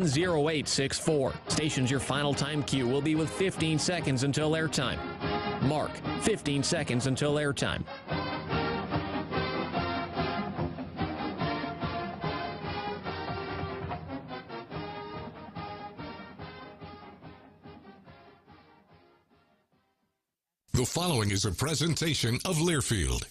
0864. Station's your final time cue will be with 15 seconds until airtime. Mark, 15 seconds until airtime. The following is a presentation of Learfield.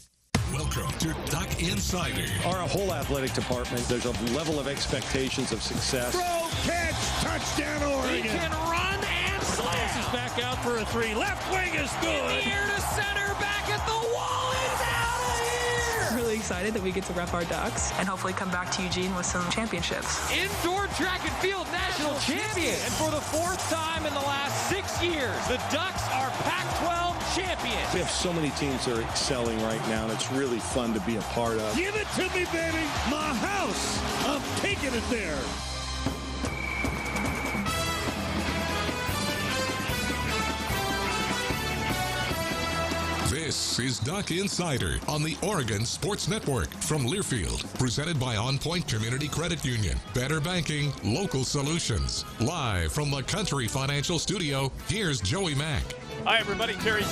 Welcome to Duck Insider. Our whole athletic department, there's a level of expectations of success. Throw, catch, touchdown, Oregon. He can run and slam. This is back out for a three. Left wing is good. In the air to center, back at the wall. It's out of here. Really excited that we get to rep our Ducks and hopefully come back to Eugene with some championships. Indoor track and field national champion. And for the fourth time in the last 6 years, the Ducks are Pac-12 champions. We have so many teams that are excelling right now, and it's really fun to be a part of. Give it to me, baby. My house. I'm taking it there. This is Duck Insider on the Oregon Sports Network from Learfield, presented by On Point Community Credit Union. Better banking, local solutions. Live from the Country Financial Studio, here's Joey Mack. Hi, everybody. Terry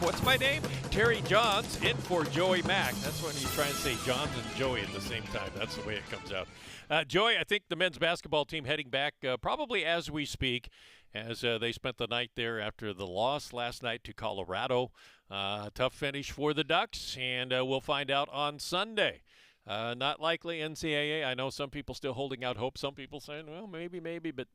what's my name? Terry Johns in for Joey Mack. That's when you try and say Johns and Joey at the same time. That's the way it comes out. Joey, I think the men's basketball team heading back probably as we speak, as they spent the night there after the loss last night to Colorado. Tough finish for the Ducks, and we'll find out on Sunday. Not likely NCAA. I know some people still holding out hope. Some people saying, well, maybe, but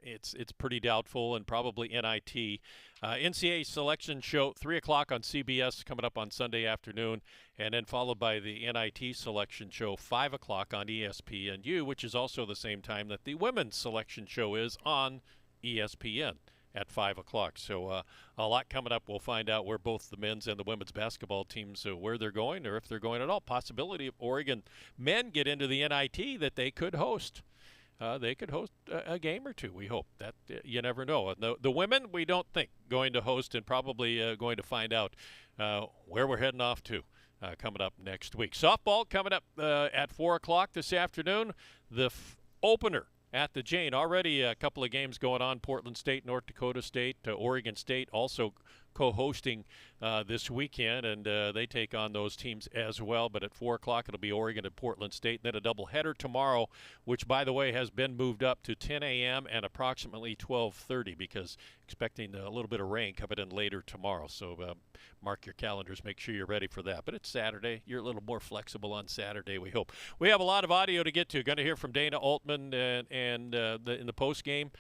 it's pretty doubtful, and probably NIT. NCAA selection show, 3 o'clock on CBS coming up on Sunday afternoon, and then followed by the NIT selection show, 5 o'clock on ESPNU, which is also the same time that the women's selection show is on ESPN at 5 o'clock. So a lot coming up. We'll find out where both the men's and the women's basketball teams, where they're going, or if they're going at all. Possibility of Oregon men get into the NIT that they could host. They could host a game or two, we hope. That you never know. The women, we don't think, going to host, and probably going to find out where we're heading off to coming up next week. Softball coming up at 4 o'clock this afternoon. The opener at the Jane. Already a couple of games going on. Portland State, North Dakota State, Oregon State also co-hosting this weekend, and they take on those teams as well. But at 4 o'clock, it'll be Oregon and Portland State. And then a doubleheader tomorrow, which, by the way, has been moved up to 10 a.m. and approximately 12:30 because expecting a little bit of rain coming in later tomorrow. So mark your calendars. Make sure you're ready for that. But it's Saturday. You're a little more flexible on Saturday, we hope. We have a lot of audio to get to. Going to hear from Dana Altman in the post game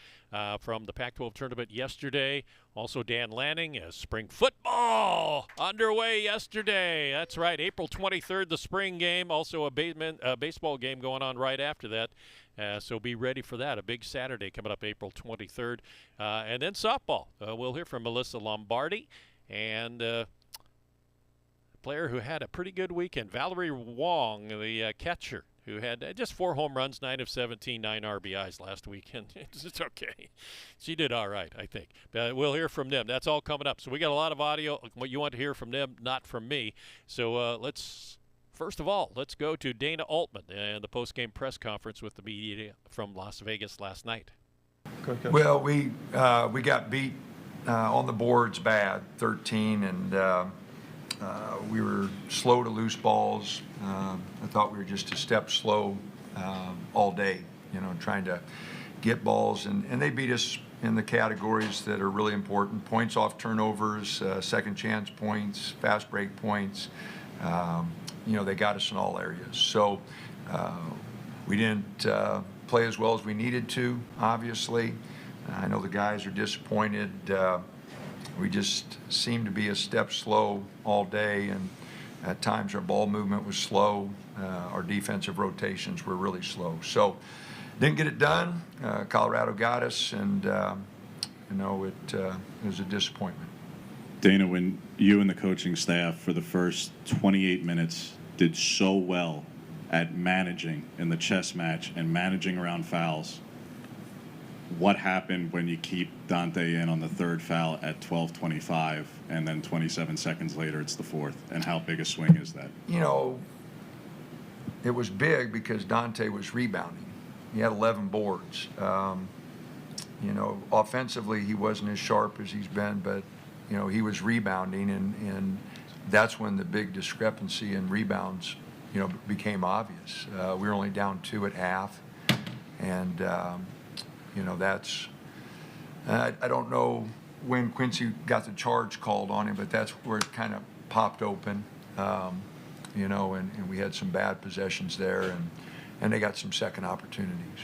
from the Pac-12 tournament yesterday. Also, Dan Lanning, as spring football underway yesterday. That's right, April 23rd, the spring game. Also a baseball game going on right after that. So be ready for that. A big Saturday coming up April 23rd. And then softball. We'll hear from Melissa Lombardi and a player who had a pretty good weekend, Valerie Wong, the catcher, who had just 4 home runs, 9 of 17, 9 RBIs last weekend. It's okay. She did all right, I think. But we'll hear from them. That's all coming up. So we got a lot of audio. What you want to hear from them, not from me. So first of all, let's go to Dana Altman and the post-game press conference with the media from Las Vegas last night. Well, we got beat on the boards bad, 13, and we were slow to loose balls. I thought we were just a step slow all day, trying to get balls. And they beat us in the categories that are really important: points off turnovers, second chance points, fast break points. They got us in all areas. So we didn't play as well as we needed to, obviously. I know the guys are disappointed. We just seemed to be a step slow all day, and at times our ball movement was slow. Our defensive rotations were really slow. So didn't get it done. Colorado got us, and it was a disappointment. Dana, when you and the coaching staff for the first 28 minutes did so well at managing in the chess match and managing around fouls, what happened when you keep Dante in on the third foul at 12:25 and then 27 seconds later it's the fourth? And how big a swing is that? It was big because Dante was rebounding. he had 11 boards. You know, offensively, he wasn't as sharp as he's been, but, you know, he was rebounding, and that's when the big discrepancy in rebounds, you know, became obvious. We were only down 2 at half, and, you know, that's, I don't know when Quincy got the charge called on him, but that's where it kind of popped open, you know, and we had some bad possessions there, and they got some second opportunities.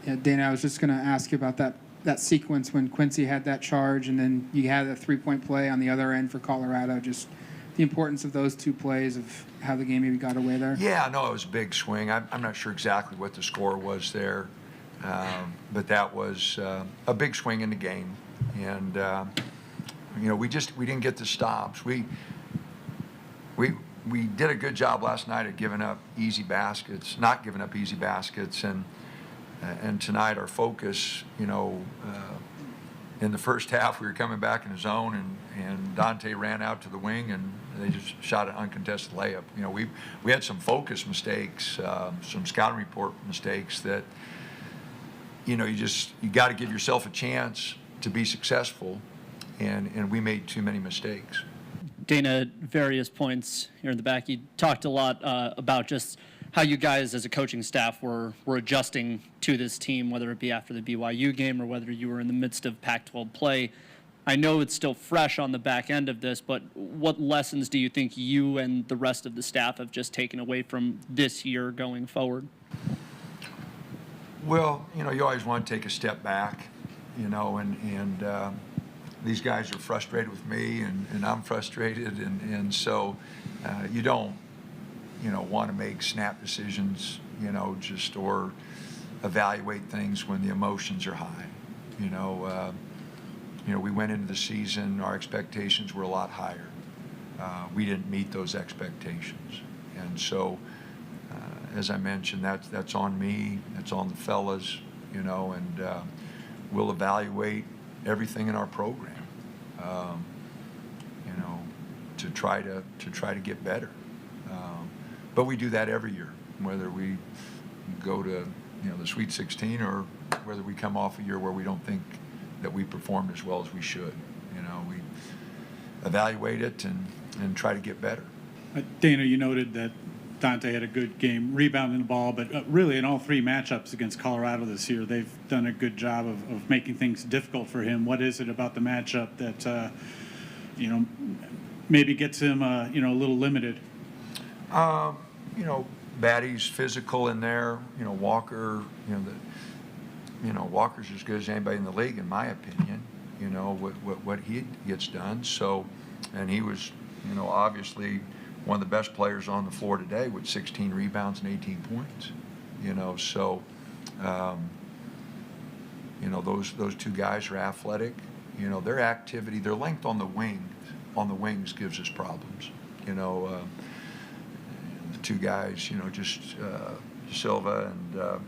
Yeah, Dana, I was just going to ask you about that sequence when Quincy had that charge, and then you had a three-point play on the other end for Colorado. Just the importance of those 2 plays of how the game maybe got away there. Yeah, no, it was a big swing. I'm not sure exactly what the score was there, but that was a big swing in the game. And you know, we didn't get the stops. We did a good job last night at giving up easy baskets, not giving up easy baskets, and tonight our focus, you know, in the first half we were coming back in the zone, and Dante ran out to the wing, and they just shot an uncontested layup. You know, we had some focus mistakes, some scouting report mistakes that, you know, you got to give yourself a chance to be successful, and we made too many mistakes. Dana, at various points here in the back, you talked a lot about just how you guys as a coaching staff were adjusting to this team, whether it be after the BYU game or whether you were in the midst of Pac-12 play. I know it's still fresh on the back end of this, but what lessons do you think you and the rest of the staff have just taken away from this year going forward? Well, you know, you always want to take a step back, you know, and these guys are frustrated with me, and I'm frustrated, and so you don't, you know, want to make snap decisions, you know, just or evaluate things when the emotions are high. You know, we went into the season, our expectations were a lot higher. We didn't meet those expectations, and so as I mentioned, that's on me, that's on the fellas, you know, and we'll evaluate everything in our program, you know, to try to get better. But we do that every year, whether we go to, you know, the Sweet 16 or whether we come off a year where we don't think that we performed as well as we should. You know, we evaluate it and try to get better. Dana, you noted that Dante had a good game rebounding the ball, but really in all 3 matchups against Colorado this year, they've done a good job of making things difficult for him. What is it about the matchup that, you know, maybe gets him, you know, a little limited? You know, Batty's physical in there. You know, Walker. Walker's as good as anybody in the league, in my opinion. You know what he gets done. So, and he was, you know, obviously one of the best players on the floor today with 16 rebounds and 18 points. You know, so, you know, those 2 guys are athletic. You know, their activity, their length on the wings gives us problems. You know. The 2 guys, you know, just Silva and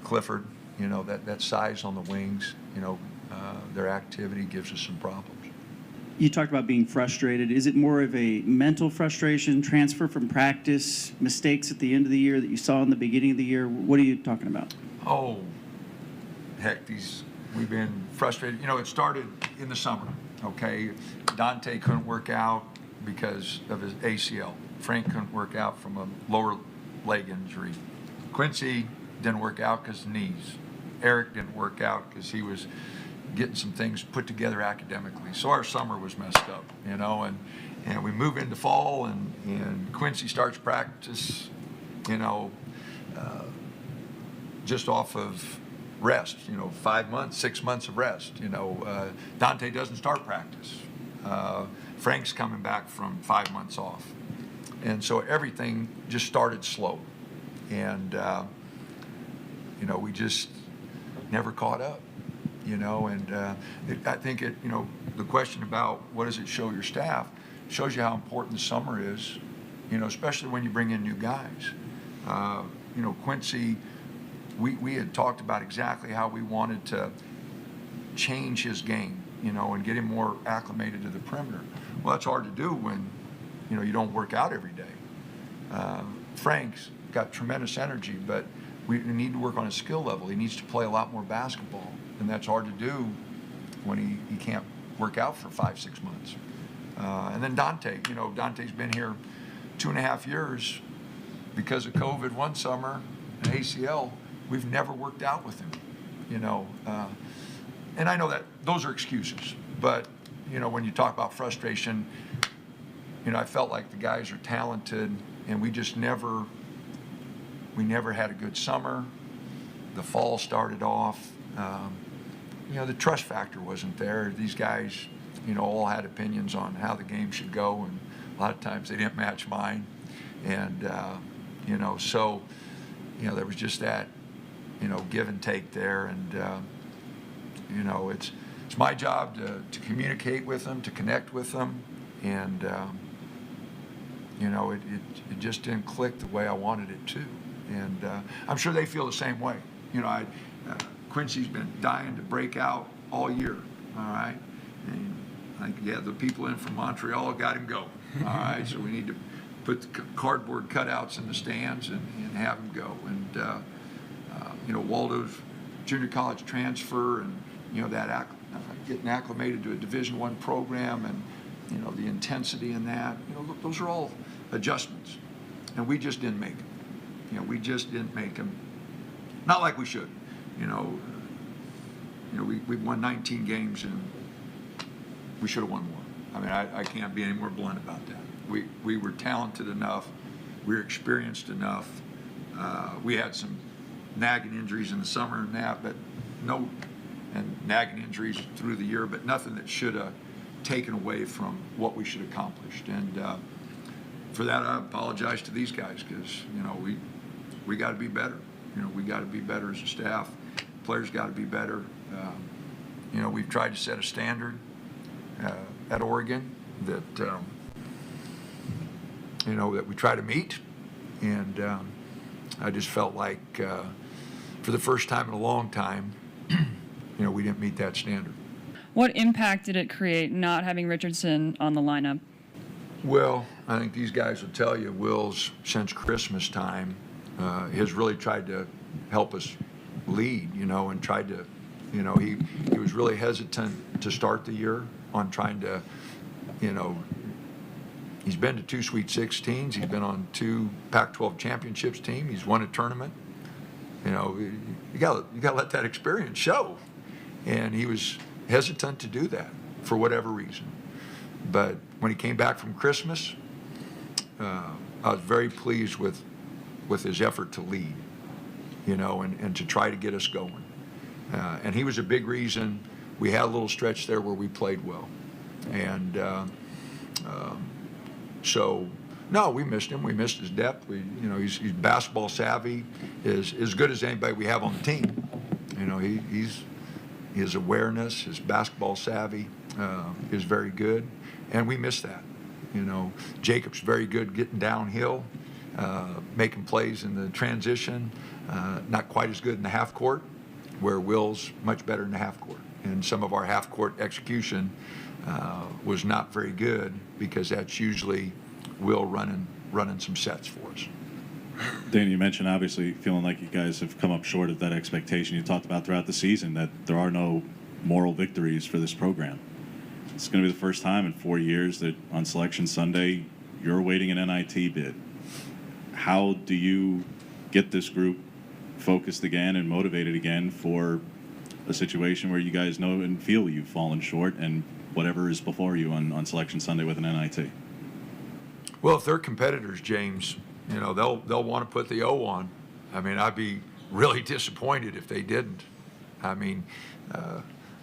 Clifford, you know, that size on the wings, you know, their activity gives us some problems. You talked about being frustrated. Is it more of a mental frustration, transfer from practice, mistakes at the end of the year that you saw in the beginning of the year? What are you talking about? Oh, heck, we've been frustrated. You know, it started in the summer, okay? Dante couldn't work out because of his ACL. Frank couldn't work out from a lower leg injury. Quincy didn't work out because of knees. Eric didn't work out because he was getting some things put together academically. So our summer was messed up, you know, and we move into fall, and Quincy starts practice, you know, just off of rest, you know, 5 months, 6 months of rest. You know, Dante doesn't start practice. Frank's coming back from 5 months off. And so everything just started slow. And, you know, we just never caught up, you know. And I think you know, the question about what does it show your staff shows you how important the summer is, you know, especially when you bring in new guys. You know, Quincy, we had talked about exactly how we wanted to change his game, you know, and get him more acclimated to the perimeter. Well, that's hard to do when, you know, you don't work out every day. Frank's got tremendous energy, but we need to work on his skill level. He needs to play a lot more basketball, and that's hard to do when he can't work out for 5-6 months. And then Dante, Dante's been here 2.5 years because of COVID one summer and ACL. We've never worked out with him, and I know that those are excuses, but when you talk about frustration, I felt like the guys are talented, and we never had a good summer. The fall started off, the trust factor wasn't there. These guys, all had opinions on how the game should go, and a lot of times they didn't match mine. And, so, there was just that, give and take there. And, it's my job to communicate with them, to connect with them. And, it just didn't click the way I wanted it to. And I'm sure they feel the same way. Quincy's been dying to break out all year, all right? And the people in from Montreal got him go, all right? So we need to put the cardboard cutouts in the stands and have him go. And, Waldo's junior college transfer and, that getting acclimated to a Division I program and, the intensity in that, those are all adjustments. And we just didn't make them. We just didn't make them. Not like we should. We won 19 games and we should have won more. I mean, I can't be any more blunt about that. We were talented enough. We were experienced enough. We had some nagging injuries in the summer and that, but and nagging injuries through the year, but nothing that should have taken away from what we should have accomplished. And for that, I apologize to these guys because, we got to be better. We got to be better as a staff. Players got to be better. We've tried to set a standard at Oregon that, that we try to meet. And I just felt like for the first time in a long time, we didn't meet that standard. What impact did it create not having Richardson on the lineup? Well, I think these guys will tell you, Will's, since Christmas time, has really tried to help us lead, and tried to, he was really hesitant to start the year on trying to, he's been to 2 Sweet 16s, he's been on 2 Pac-12 championships team, he's won a tournament. You got to let that experience show. And he was hesitant to do that for whatever reason. But when he came back from Christmas, I was very pleased with his effort to lead, and to try to get us going. And he was a big reason. We had a little stretch there where we played well. And so, no, we missed him. We missed his depth. He's basketball savvy, is as good as anybody we have on the team. His awareness, his basketball savvy is very good, and we miss that. Jacob's very good getting downhill, making plays in the transition, not quite as good in the half court, where Will's much better in the half court. And some of our half court execution was not very good because that's usually Will running some sets for us. Danny, you mentioned obviously feeling like you guys have come up short of that expectation. You talked about throughout the season that there are no moral victories for this program. It's going to be the first time in 4 years that on Selection Sunday you're awaiting an NIT bid. How do you get this group focused again and motivated again for a situation where you guys know and feel you've fallen short and whatever is before you on Selection Sunday with an NIT? Well, if they're competitors, James, they'll want to put the O on. I mean, I'd be really disappointed if they didn't. I mean,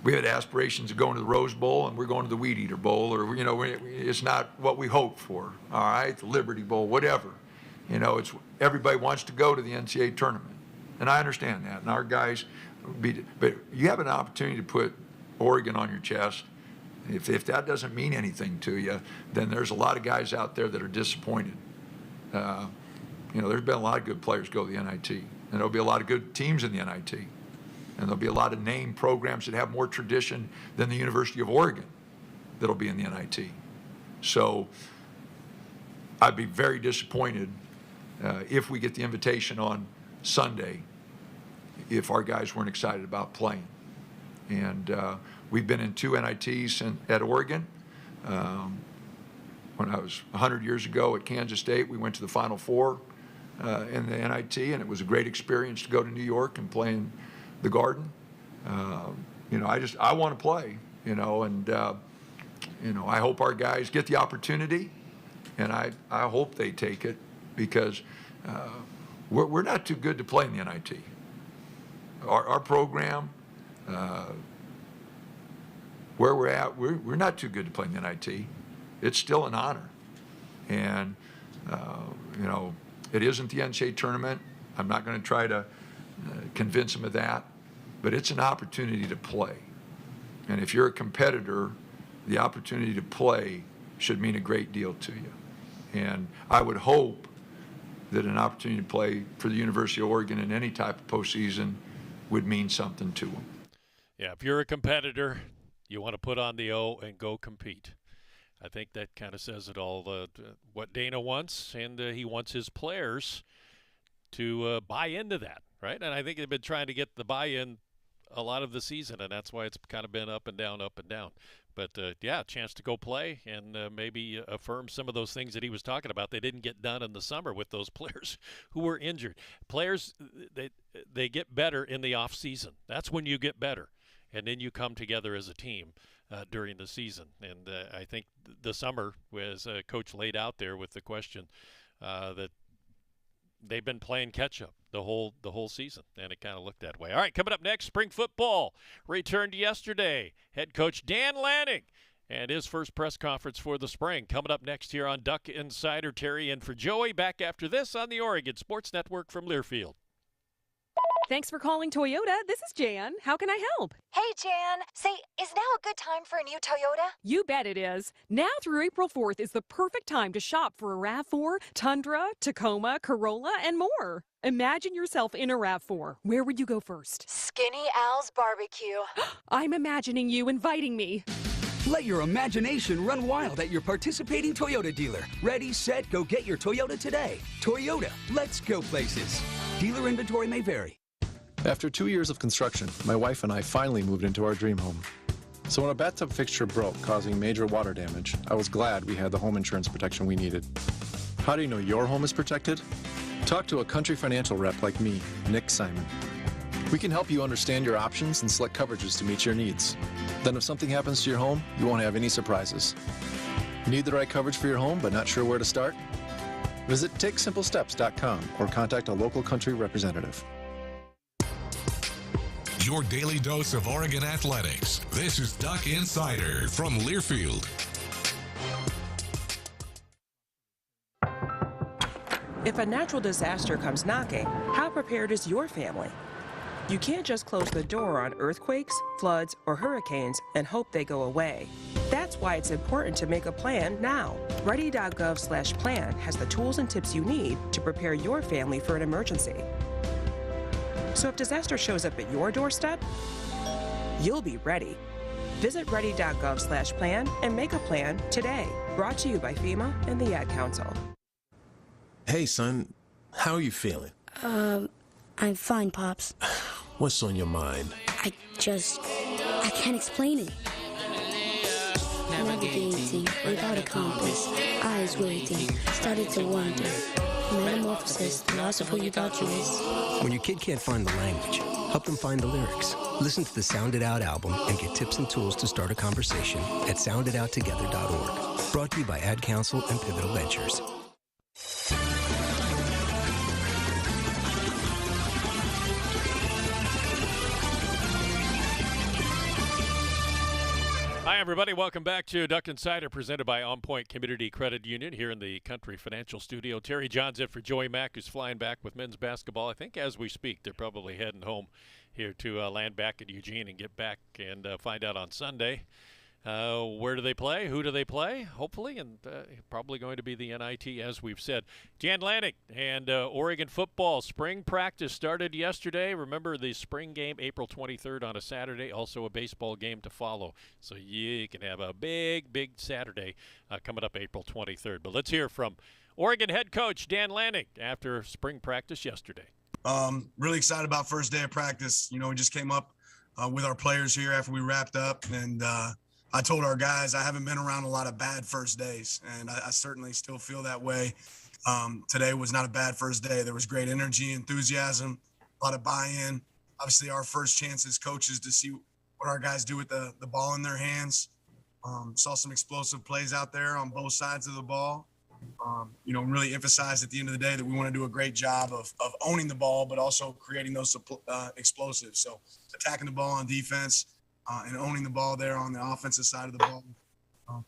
we had aspirations of going to the Rose Bowl, and we're going to the Weed Eater Bowl, or it's not what we hoped for. All right, the Liberty Bowl, whatever. It's everybody wants to go to the NCAA tournament, and I understand that. And our guys, but you have an opportunity to put Oregon on your chest. If that doesn't mean anything to you, then there's a lot of guys out there that are disappointed. There's been a lot of good players go to the NIT, and there'll be a lot of good teams in the NIT, and there'll be a lot of name programs that have more tradition than the University of Oregon that'll be in the NIT. So I'd be very disappointed if we get the invitation on Sunday if our guys weren't excited about playing. And we've been in 2 NITs at Oregon. When I was 100 years ago at Kansas State, we went to the Final Four in the NIT, and it was a great experience to go to New York and play in the Garden. I want to play, and I hope our guys get the opportunity, and I hope they take it, because we're not too good to play in the NIT. Our program, where we're at, we're not too good to play in the NIT. It's still an honor. And, it isn't the NCAA tournament. I'm not going to try to convince them of that, but it's an opportunity to play. And if you're a competitor, the opportunity to play should mean a great deal to you. And I would hope that an opportunity to play for the University of Oregon in any type of postseason would mean something to them. Yeah, if you're a competitor, you want to put on the O and go compete. I think that kind of says it all, what Dana wants, and he wants his players to buy into that, right? And I think they've been trying to get the buy-in a lot of the season, and that's why it's kind of been up and down, up and down. But, a chance to go play and maybe affirm some of those things that he was talking about. They didn't get done in the summer with those players who were injured. Players, they get better in the off season. That's when you get better, and then you come together as a team during the season. And I think the summer, as Coach laid out there with the question, that they've been playing catch-up the whole season, and it kind of looked that way. All right, coming up next, spring football returned yesterday. Head coach Dan Lanning and his first press conference for the spring. Coming up next here on Duck Insider. Terry in for Joey. Back after this on the Oregon Sports Network from Learfield. Thanks for calling Toyota. This is Jan. How can I help? Hey, Jan. Say, is now a good time for a new Toyota? You bet it is. Now through April 4th is the perfect time to shop for a RAV4, Tundra, Tacoma, Corolla, and more. Imagine yourself in a RAV4. Where would you go first? Skinny Al's Barbecue. I'm imagining you inviting me. Let your imagination run wild at your participating Toyota dealer. Ready, set, go get your Toyota today. Toyota, let's go places. Dealer inventory may vary. After 2 years of construction, my wife and I finally moved into our dream home. So when a bathtub fixture broke, causing major water damage, I was glad we had the home insurance protection we needed. How do you know your home is protected? Talk to a Country Financial rep like me, Nick Simon. We can help you understand your options and select coverages to meet your needs. Then if something happens to your home, you won't have any surprises. Need the right coverage for your home but not sure where to start? Visit TakeSimpleSteps.com or contact a local Country representative. Your daily dose of Oregon athletics. This is Duck Insider from Learfield. If a natural disaster comes knocking, how prepared is your family? You can't just close the door on earthquakes, floods, or hurricanes and hope they go away. That's why it's important to make a plan now. Ready.gov/plan has the tools and tips you need to prepare your family for an emergency. So if disaster shows up at your doorstep, you'll be ready. Visit ready.gov/plan and make a plan today. Brought to you by FEMA and the Ad Council. Hey, son. How are you feeling? I'm fine, Pops. What's on your mind? I can't explain it. Navigating without a compass, eyes waiting, started to wonder. Metamorphosis, the loss of who you thought you was. When your kid can't find the language, help them find the lyrics. Listen to the Sound It Out album and get tips and tools to start a conversation at sounditouttogether.org. Brought to you by Ad Council and Pivotal Ventures. Hi, everybody. Welcome back to Duck Insider, presented by On Point Community Credit Union here in the Country Financial Studio. Terry Johnson for Joey Mack, who's flying back with men's basketball. I think as we speak, they're probably heading home here to land back in Eugene and get back and find out on Sunday. Where do they play? Who do they play? Hopefully, and probably going to be the NIT, as we've said. Jan Lanning and Oregon football. Spring practice started yesterday. Remember the spring game, April 23rd on a Saturday. Also a baseball game to follow. So you can have a big, big Saturday coming up April 23rd. But let's hear from Oregon head coach Dan Lanning after spring practice yesterday. Really excited about first day of practice. We just came up with our players here after we wrapped up, and I told our guys I haven't been around a lot of bad first days, and I certainly still feel that way. Today was not a bad first day. There was great energy, enthusiasm, a lot of buy-in. Obviously, our first chance as coaches to see what our guys do with the ball in their hands. Saw some explosive plays out there on both sides of the ball. Really emphasized at the end of the day that we want to do a great job of owning the ball, but also creating those explosives. So attacking the ball on defense and owning the ball there on the offensive side of the ball.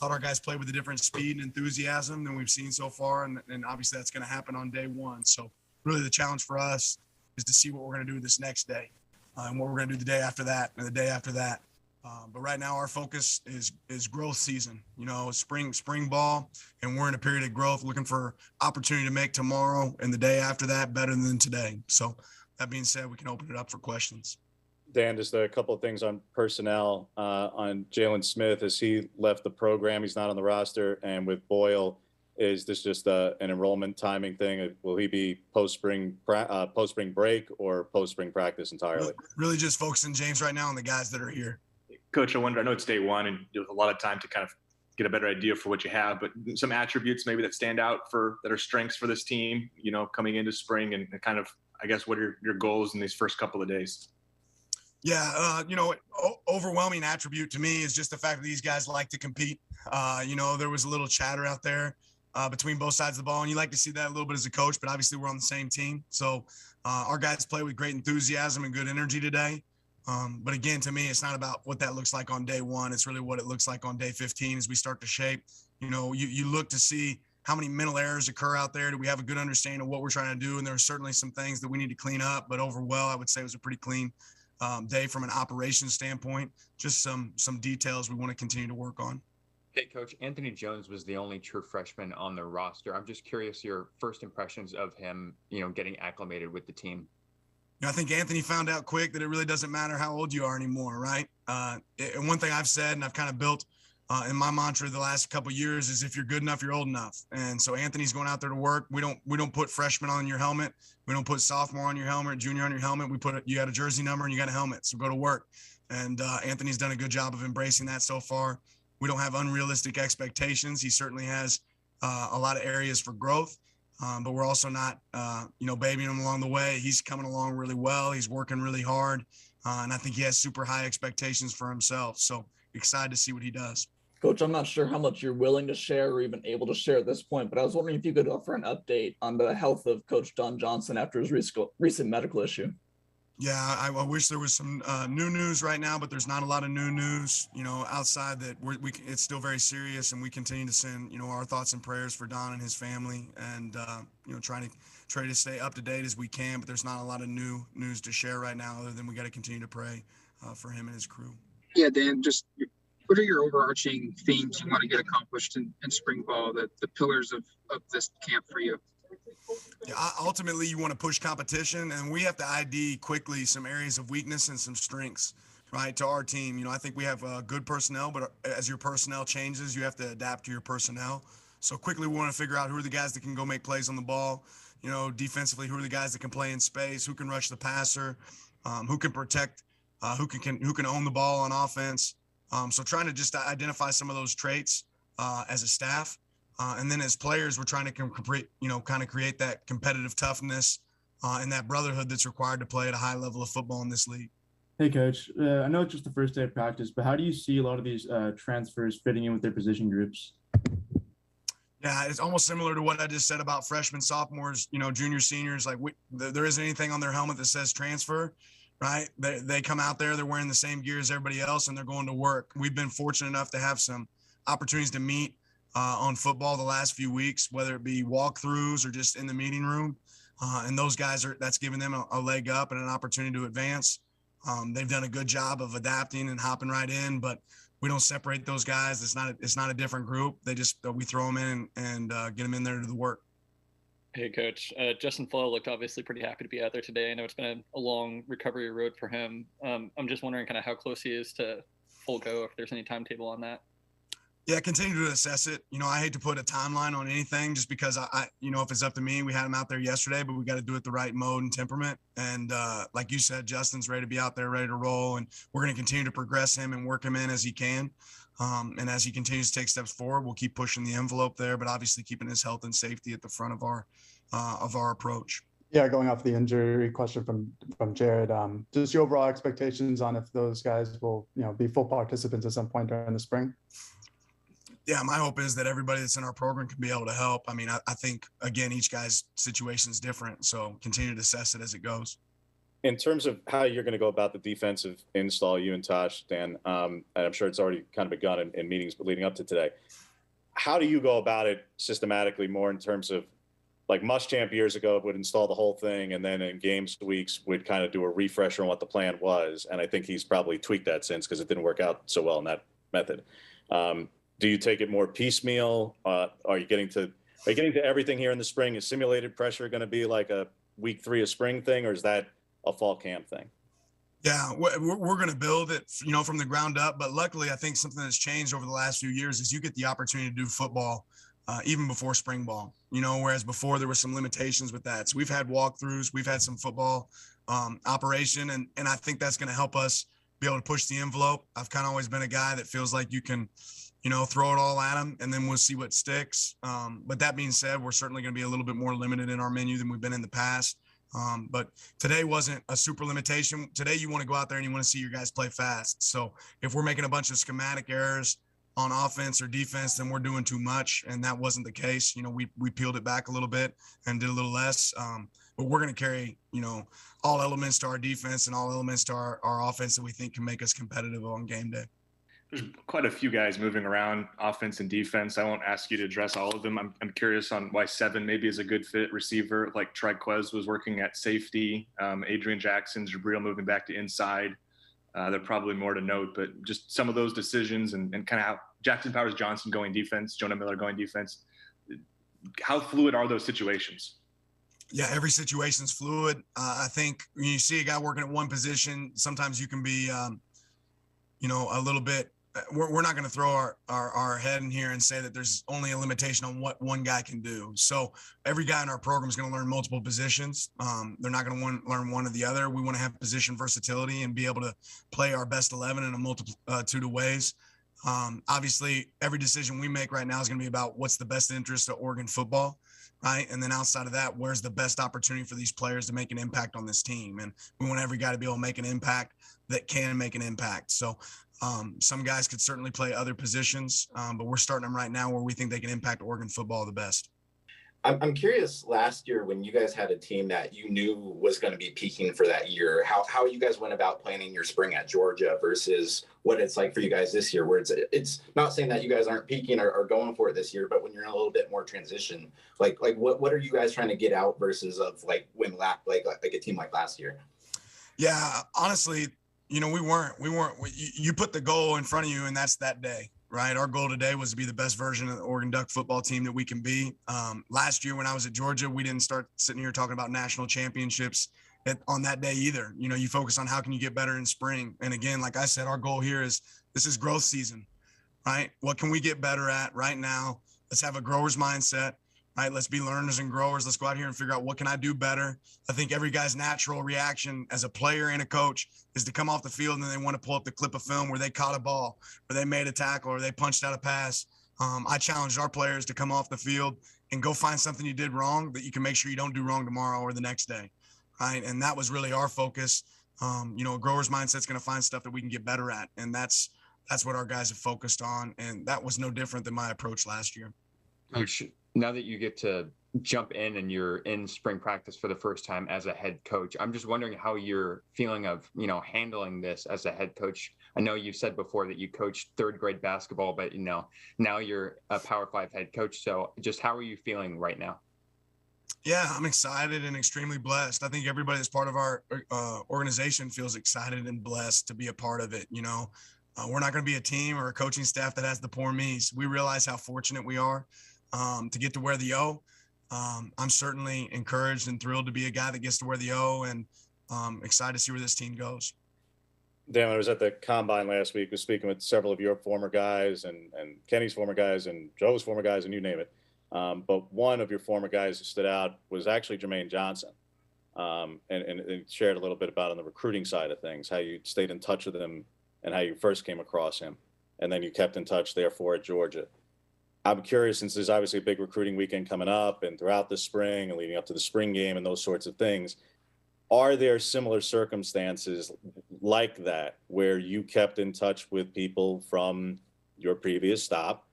Thought our guys played with a different speed and enthusiasm than we've seen so far, and obviously that's going to happen on day one. So really the challenge for us is to see what we're going to do this next day and what we're going to do the day after that and the day after that. But right now our focus is growth season, spring ball, and we're in a period of growth, looking for opportunity to make tomorrow and the day after that better than today. So that being said, we can open it up for questions. Dan, just a couple of things on personnel on Jalen Smith. As he left the program, he's not on the roster. And with Boyle, is this just an enrollment timing thing? Will he be post-spring break or post-spring practice entirely? Really just focusing, James, right now on the guys that are here. Coach, I know it's day one and you have a lot of time to kind of get a better idea for what you have, but some attributes maybe that stand out that are strengths for this team, coming into spring, and kind of, I guess, what are your goals in these first couple of days? Yeah, overwhelming attribute to me is just the fact that these guys like to compete. There was a little chatter out there between both sides of the ball, and you like to see that a little bit as a coach, but obviously we're on the same team. So our guys play with great enthusiasm and good energy today. But again, to me, it's not about what that looks like on day one. It's really what it looks like on day 15 as we start to shape. You look to see how many mental errors occur out there. Do we have a good understanding of what we're trying to do? And there are certainly some things that we need to clean up. But overall, I would say it was a pretty clean day from an operations standpoint. Just some details we want to continue to work on. Hey, Coach, Anthony Jones was the only true freshman on the roster. I'm just curious your first impressions of him, getting acclimated with the team. I think Anthony found out quick that it really doesn't matter how old you are anymore, right? And one thing I've said, and I've kind of built in my mantra the last couple of years, is if you're good enough, you're old enough. And so Anthony's going out there to work. We don't put freshman on your helmet. We don't put sophomore on your helmet, junior on your helmet. You got a jersey number and you got a helmet, so go to work. And Anthony's done a good job of embracing that so far. We don't have unrealistic expectations. He certainly has a lot of areas for growth. But we're also not, babying him along the way. He's coming along really well. He's working really hard. And I think he has super high expectations for himself. So excited to see what he does. Coach, I'm not sure how much you're willing to share or even able to share at this point, but I was wondering if you could offer an update on the health of Coach Don Johnson after his recent medical issue. Yeah, I wish there was some new news right now, but there's not a lot of new news, outside that it's still very serious, and we continue to send, our thoughts and prayers for Don and his family, and, try to stay up to date as we can, but there's not a lot of new news to share right now other than we got to continue to pray for him and his crew. Yeah, Dan, just what are your overarching themes you want to get accomplished in spring ball, the pillars of this camp for you? Yeah, ultimately, you want to push competition, and we have to ID quickly some areas of weakness and some strengths, right, to our team. I think we have good personnel, but as your personnel changes, you have to adapt to your personnel. So quickly, we want to figure out who are the guys that can go make plays on the ball. Defensively, who are the guys that can play in space, who can rush the passer, who can protect, who can own the ball on offense. So trying to just identify some of those traits as a staff. And then as players, we're trying to kind of create that competitive toughness and that brotherhood that's required to play at a high level of football in this league. Hey, Coach. I know it's just the first day of practice, but how do you see a lot of these transfers fitting in with their position groups? Yeah, it's almost similar to what I just said about freshmen, sophomores, juniors, seniors. Like there isn't anything on their helmet that says transfer, right? They come out there, they're wearing the same gear as everybody else, and they're going to work. We've been fortunate enough to have some opportunities to meet on football the last few weeks, whether it be walkthroughs or just in the meeting room. And those guys that's given them a leg up and an opportunity to advance. They've done a good job of adapting and hopping right in, but we don't separate those guys. It's not a different group. We throw them in and get them in there to do the work. Hey, Coach. Justin Flo looked obviously pretty happy to be out there today. I know it's been a long recovery road for him. I'm just wondering kind of how close he is to full go, if there's any timetable on that. Yeah, continue to assess it. I hate to put a timeline on anything just because if it's up to me, we had him out there yesterday, but we got to do it the right mode and temperament. And like you said, Justin's ready to be out there, ready to roll. And we're going to continue to progress him and work him in as he can. And as he continues to take steps forward, we'll keep pushing the envelope there, but obviously keeping his health and safety at the front of our approach. Yeah, going off the injury question from Jared, just your overall expectations on if those guys will, be full participants at some point during the spring? Yeah, my hope is that everybody that's in our program can be able to help. I mean, I think, again, each guy's situation is different, so continue to assess it as it goes. In terms of how you're going to go about the defensive install, you and Tosh, Dan, and I'm sure it's already kind of begun in meetings leading up to today, how do you go about it systematically more in terms of, like Muschamp years ago would install the whole thing and then in games weeks would kind of do a refresher on what the plan was. And I think he's probably tweaked that since because it didn't work out so well in that method. Do you take it more piecemeal? Are you getting to everything here in the spring? Is simulated pressure going to be like a week 3 of spring thing, or is that a fall camp thing? Yeah, we're going to build it, from the ground up. But luckily, I think something that's changed over the last few years is you get the opportunity to do football even before spring ball, whereas before there were some limitations with that. So we've had walkthroughs, we've had some football operation, and I think that's going to help us be able to push the envelope. I've kind of always been a guy that feels like you can throw it all at them and then we'll see what sticks. But that being said, we're certainly going to be a little bit more limited in our menu than we've been in the past. But today wasn't a super limitation. Today you want to go out there and you want to see your guys play fast. So if we're making a bunch of schematic errors on offense or defense, then we're doing too much. And that wasn't the case. We peeled it back a little bit and did a little less. But we're going to carry, all elements to our defense and all elements to our offense that we think can make us competitive on game day. There's quite a few guys moving around offense and defense. I won't ask you to address all of them. I'm curious on why 7 maybe is a good fit receiver. Like Triquez was working at safety. Adrian Jackson, Jabril moving back to inside. There are probably more to note, but just some of those decisions and kind of how Jackson Powers Johnson going defense, Jonah Miller going defense. How fluid are those situations? Yeah, every situation's fluid. I think when you see a guy working at one position, sometimes you can be, a little bit. We're not going to throw our head in here and say that there's only a limitation on what one guy can do. So every guy in our program is going to learn multiple positions. They're not going to learn one or the other. We want to have position versatility and be able to play our best 11 in a multitude of ways. Obviously, every decision we make right now is going to be about what's the best interest of Oregon football, right? And then outside of that, where's the best opportunity for these players to make an impact on this team? And we want every guy to be able to make an impact that can make an impact. So some guys could certainly play other positions, but we're starting them right now where we think they can impact Oregon football the best. I'm curious, last year when you guys had a team that you knew was going to be peaking for that year, how you guys went about planning your spring at Georgia versus what it's like for you guys this year, where it's not saying that you guys aren't peaking or going for it this year, but when you're in a little bit more transition, like what are you guys trying to get out versus of like when like a team like last year? Yeah, honestly, we weren't, you put the goal in front of you and that's that day, right? Our goal today was to be the best version of the Oregon Duck football team that we can be. Last year when I was at Georgia, we didn't start sitting here talking about national championships on that day either. You focus on how can you get better in spring. And again, like I said, our goal here is this is growth season, right? What can we get better at right now? Let's have a grower's mindset. Right, let's be learners and growers. Let's go out here and figure out what can I do better. I think every guy's natural reaction as a player and a coach is to come off the field and then they want to pull up the clip of film where they caught a ball, or they made a tackle, or they punched out a pass. I challenged our players to come off the field and go find something you did wrong that you can make sure you don't do wrong tomorrow or the next day. Right, and that was really our focus. A grower's mindset's going to find stuff that we can get better at, and that's what our guys have focused on. And that was no different than my approach last year. Coach, now that you get to jump in and you're in spring practice for the first time as a head coach, I'm just wondering how you're feeling of, handling this as a head coach. I know you said before that you coached 3rd grade basketball, but now you're a Power 5 head coach. So just how are you feeling right now? Yeah, I'm excited and extremely blessed. I think everybody that's part of our organization feels excited and blessed to be a part of it. We're not going to be a team or a coaching staff that has the poor me's. We realize how fortunate we are to get to wear the O. I'm certainly encouraged and thrilled to be a guy that gets to wear the O, and excited to see where this team goes. Dan, I was at the Combine last week, was speaking with several of your former guys and Kenny's former guys and Joe's former guys, and you name it. But one of your former guys who stood out was actually Jermaine Johnson, and shared a little bit about on the recruiting side of things, how you stayed in touch with him and how you first came across him, and then you kept in touch, therefore, at Georgia. I'm curious, since there's obviously a big recruiting weekend coming up and throughout the spring and leading up to the spring game and those sorts of things, are there similar circumstances like that where you kept in touch with people from your previous stop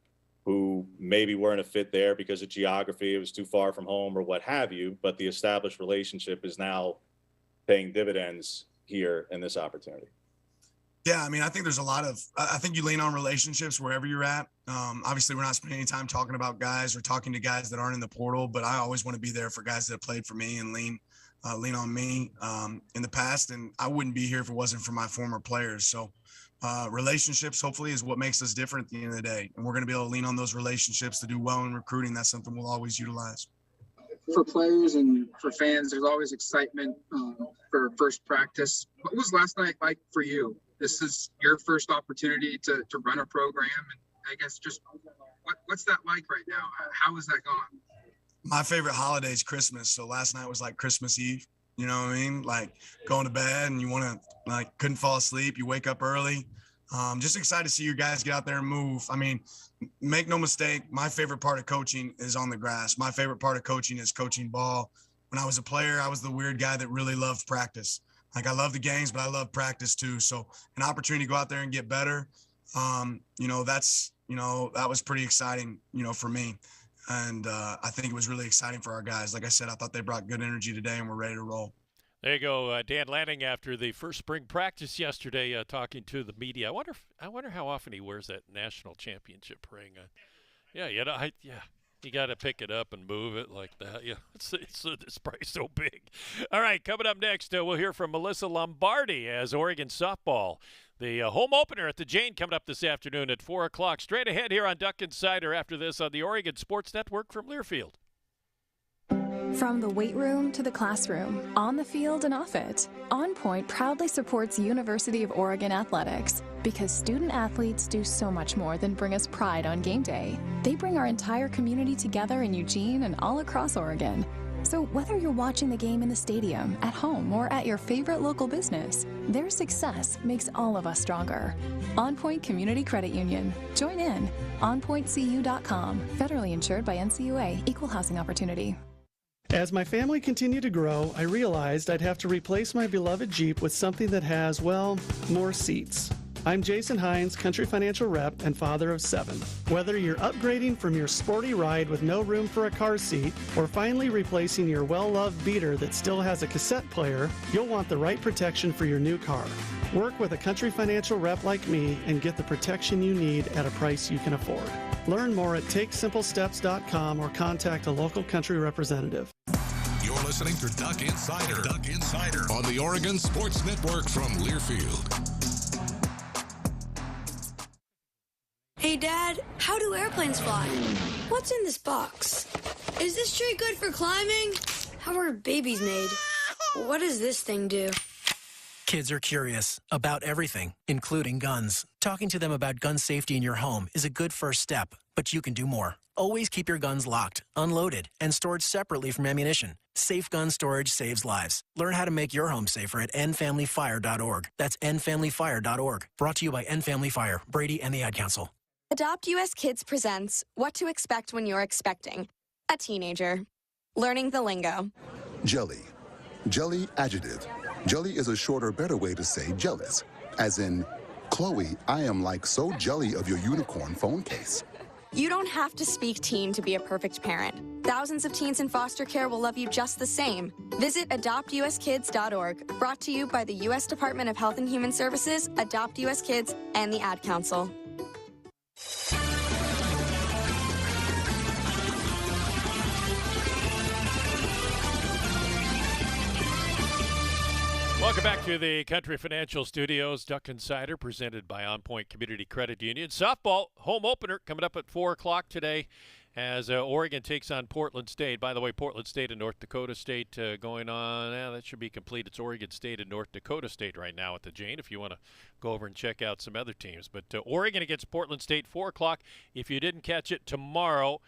who maybe weren't a fit there because of geography, it was too far from home or what have you, but the established relationship is now paying dividends here in this opportunity? Yeah, I mean, I think there's a lot of – I think you lean on relationships wherever you're at. Obviously, we're not spending any time talking about guys or talking to guys that aren't in the portal, but I always want to be there for guys that have played for me and lean on me in the past. And I wouldn't be here if it wasn't for my former players. So relationships, hopefully, is what makes us different at the end of the day. And we're going to be able to lean on those relationships to do well in recruiting. That's something we'll always utilize. For players and for fans, there's always excitement for first practice. What was last night like for you? This is your first opportunity to run a program. And I guess just what's that like right now? How is that going? My favorite holiday is Christmas. So last night was like Christmas Eve. You know what I mean? Like going to bed and you want to, like, couldn't fall asleep. You wake up early. Just excited to see you guys get out there and move. I mean, make no mistake, my favorite part of coaching is on the grass. My favorite part of coaching is coaching ball. When I was a player, I was the weird guy that really loved practice. Like, I love the games, but I love practice too. So an opportunity to go out there and get better, that was pretty exciting, for me. And I think it was really exciting for our guys. Like I said, I thought they brought good energy today and we're ready to roll. There you go, Dan Lanning after the first spring practice yesterday, talking to the media. I wonder how often he wears that national championship ring. You got to pick it up and move it like that. Yeah, it's probably so big. All right, coming up next, we'll hear from Melissa Lombardi as Oregon softball. The home opener at the Jane coming up this afternoon at 4 o'clock. Straight ahead here on Duck Insider after this on the Oregon Sports Network from Learfield. From the weight room to the classroom, on the field and off it, On Point proudly supports University of Oregon athletics because student athletes do so much more than bring us pride on game day. They bring our entire community together in Eugene and all across Oregon. So whether you're watching the game in the stadium, at home, or at your favorite local business, their success makes all of us stronger. On Point Community Credit Union. Join in. OnPointCU.com. Federally insured by NCUA. Equal housing opportunity. As my family continued to grow, I realized I'd have to replace my beloved Jeep with something that has, well, more seats. I'm Jason Hines, Country Financial Rep and father of 7. Whether you're upgrading from your sporty ride with no room for a car seat or finally replacing your well-loved beater that still has a cassette player, you'll want the right protection for your new car. Work with a Country Financial Rep like me and get the protection you need at a price you can afford. Learn more at TakeSimpleSteps.com or contact a local Country representative. You're listening to Duck Insider. Duck Insider on the Oregon Sports Network from Learfield. Hey, Dad, how do airplanes fly? What's in this box? Is this tree good for climbing? How are babies made? What does this thing do? Kids are curious about everything, including guns. Talking to them about gun safety in your home is a good first step, but you can do more. Always keep your guns locked, unloaded, and stored separately from ammunition. Safe gun storage saves lives. Learn how to make your home safer at endfamilyfire.org. That's endfamilyfire.org. Brought to you by End Family Fire, Brady, and the Ad Council. Adopt US Kids presents What to Expect When You're Expecting a Teenager. Learning the lingo. Jelly. Jelly adjective. Jelly is a shorter, better way to say jealous. As in, Chloe, I am like so jelly of your unicorn phone case. You don't have to speak teen to be a perfect parent. Thousands of teens in foster care will love you just the same. Visit adoptuskids.org. Brought to you by the U.S. Department of Health and Human Services, Adopt US Kids, and the Ad Council. Welcome back to the Country Financial Studios, Duck Insider, presented by On Point Community Credit Union. Softball home opener coming up at 4 o'clock today as Oregon takes on Portland State. By the way, Portland State and North Dakota State going on. That should be complete. It's Oregon State and North Dakota State right now at the Jane if you want to go over and check out some other teams. But Oregon against Portland State, 4 o'clock. If you didn't catch it tomorrow,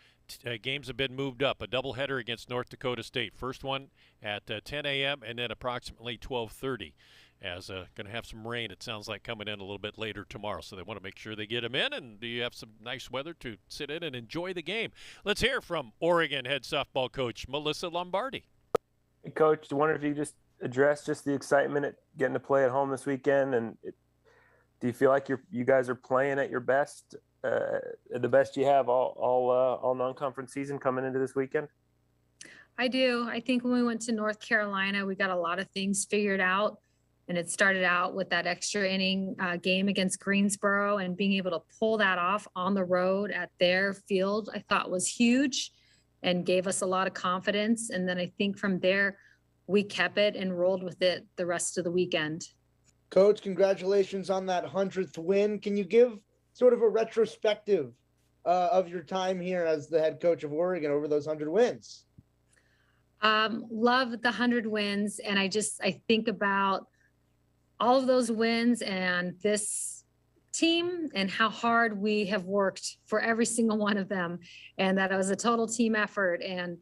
games have been moved up. A doubleheader against North Dakota State. First one at 10 a.m. and then approximately 12:30. As going to have some rain, it sounds like, coming in a little bit later tomorrow. So they want to make sure they get them in, and you have some nice weather to sit in and enjoy the game. Let's hear from Oregon head softball coach Melissa Lombardi. Hey, Coach, I wonder if you could just address just the excitement at getting to play at home this weekend, and do you feel like you guys are playing at your best, the best you have all non-conference season coming into this weekend? I do. I think when we went to North Carolina, we got a lot of things figured out. And it started out with that extra inning game against Greensboro, and being able to pull that off on the road at their field, I thought was huge and gave us a lot of confidence. And then I think from there, we kept it and rolled with it the rest of the weekend. Coach, congratulations on that 100th win. Can you give sort of a retrospective of your time here as the head coach of Oregon over those 100 wins? Love the 100 wins. And I think about all of those wins and this team and how hard we have worked for every single one of them, and that it was a total team effort. And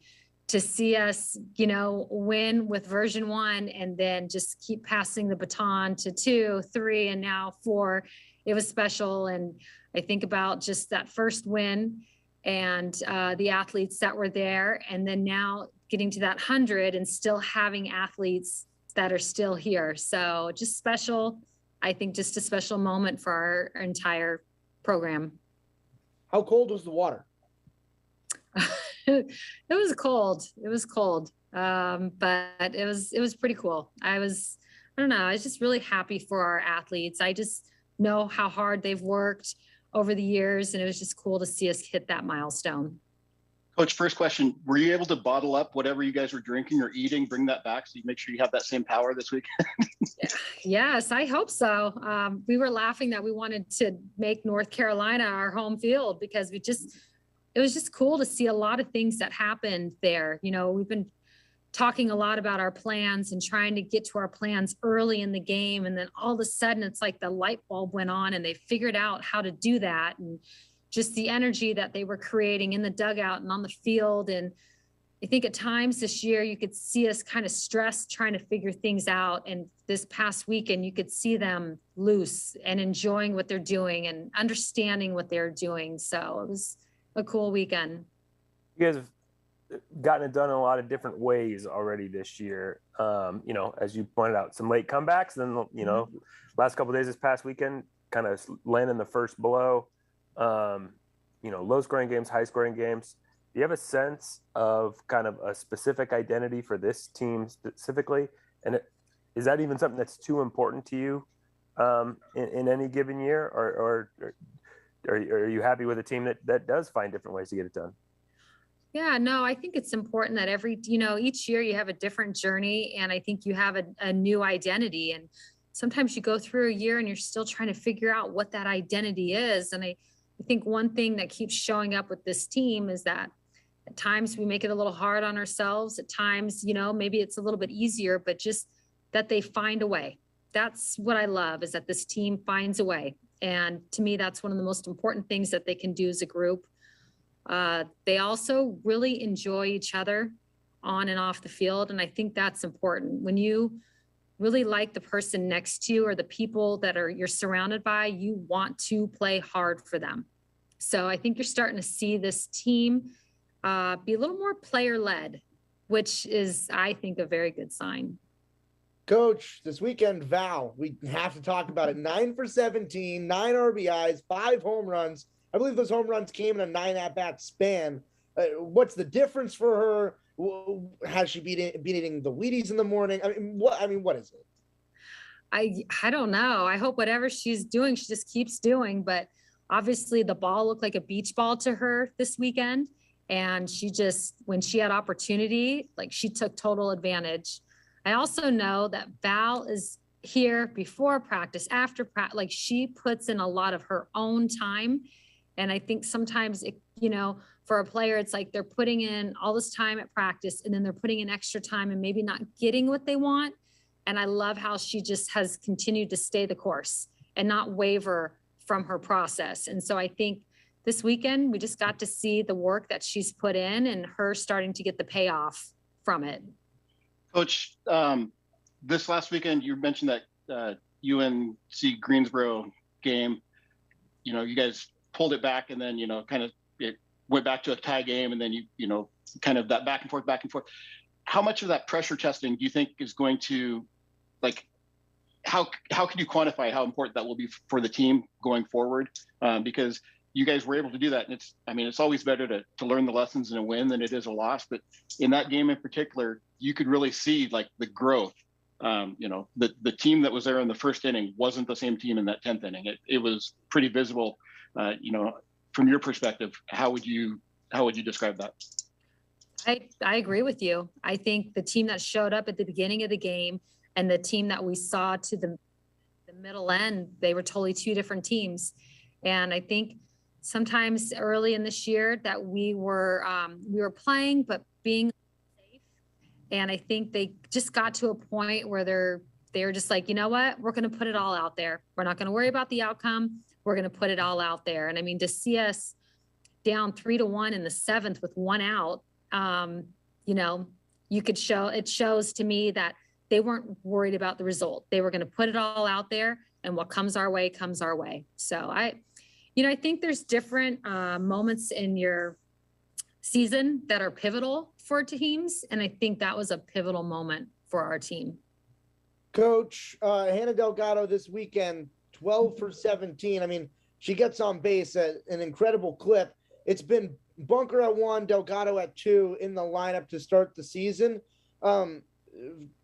to see us, win with version 1 and then just keep passing the baton to 2, 3, and now 4, it was special. And I think about just that first win and the athletes that were there, and then now getting to that 100 and still having athletes that are still here. So just special, I think just a special moment for our entire program. How cold was the water? It was cold. It was cold. But it was pretty cool. I was just really happy for our athletes. I just know how hard they've worked over the years, and it was just cool to see us hit that milestone. Coach, first question, were you able to bottle up whatever you guys were drinking or eating, bring that back so you make sure you have that same power this week? Yes, I hope so. We were laughing that we wanted to make North Carolina our home field because it was just cool to see a lot of things that happened there. We've been talking a lot about our plans and trying to get to our plans early in the game. And then all of a sudden it's like the light bulb went on and they figured out how to do that. And just the energy that they were creating in the dugout and on the field. And I think at times this year, you could see us kind of stressed trying to figure things out. And this past weekend, you could see them loose and enjoying what they're doing and understanding what they're doing. So it was a cool weekend. You guys have gotten it done in a lot of different ways already this year. As you pointed out, some late comebacks, then, last couple of days this past weekend, kind of landing the first blow. Low scoring games, high scoring games. Do you have a sense of kind of a specific identity for this team specifically? And is that even something that's too important to you in any given year, or are you happy with a team that does find different ways to get it done? Yeah, no, I think it's important that each year you have a different journey, and I think you have a new identity. And sometimes you go through a year and you're still trying to figure out what that identity is. And I think one thing that keeps showing up with this team is that at times we make it a little hard on ourselves. At times, maybe it's a little bit easier, but just that they find a way. That's what I love, is that this team finds a way. And to me, that's one of the most important things that they can do as a group. They also really enjoy each other on and off the field. And I think that's important. When you really like the person next to you or the people that you're surrounded by, you want to play hard for them. So I think you're starting to see this team be a little more player-led, which is, I think, a very good sign. Coach, this weekend, Val, we have to talk about it. 9 for 17, 9 RBIs, 5 home runs. I believe those home runs came in a 9 at-bat span. What's the difference for her? Has she been eating the Wheaties in the morning? What is it? I don't know. I hope whatever she's doing, she just keeps doing. But obviously the ball looked like a beach ball to her this weekend. And she just, when she had opportunity, she took total advantage. I also know that Val is here before practice, after practice. She puts in a lot of her own time. And I think sometimes for a player, it's like they're putting in all this time at practice and then they're putting in extra time and maybe not getting what they want. And I love how she just has continued to stay the course and not waver from her process. And so I think this weekend, we just got to see the work that she's put in and her starting to get the payoff from it. Coach, this last weekend, you mentioned that UNC Greensboro game, you guys pulled it back and then, kind of it went back to a tie game and then you kind of that back and forth. How much of that pressure testing do you think is going to, like, how can you quantify how important that will be for the team going forward? Because you guys were able to do that. And it's always better to learn the lessons in a win than it is a loss. But in that game in particular, you could really see like the growth. The team that was there in the first inning wasn't the same team in that 10th inning. It was pretty visible. From your perspective, how would you describe that? I agree with you. I think the team that showed up at the beginning of the game and the team that we saw to the middle end, they were totally two different teams. And I think sometimes early in this year that we were playing, but being safe. And I think they just got to a point where they were just like, you know what, we're going to put it all out there. We're not going to worry about the outcome. We're going to put it all out there. And I mean, to see us down 3-1 in the 7th with one out, it shows to me that they weren't worried about the result. They were going to put it all out there, and what comes our way comes our way. So I think there's different moments in your season that are pivotal for teams. And I think that was a pivotal moment for our team. Coach, Hannah Delgado this weekend, 12 for 17. I mean, she gets on base at an incredible clip. It's been Bunker at 1, Delgado at 2 in the lineup to start the season.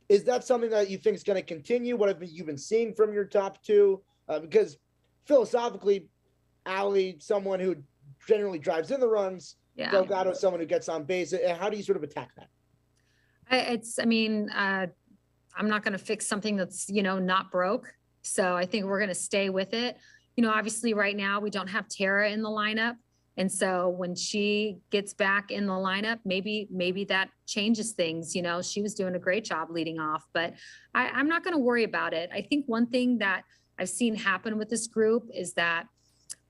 Is that something that you think is going to continue? What have you been seeing from your top two? Because philosophically, Allie, someone who generally drives in the runs, Delgado, someone who gets on base. How do you sort of attack that? I'm not going to fix something that's, not broke. So I think we're going to stay with it. Obviously right now we don't have Tara in the lineup. And so when she gets back in the lineup, maybe that changes things. She was doing a great job leading off, but I'm not going to worry about it. I think one thing that I've seen happen with this group is that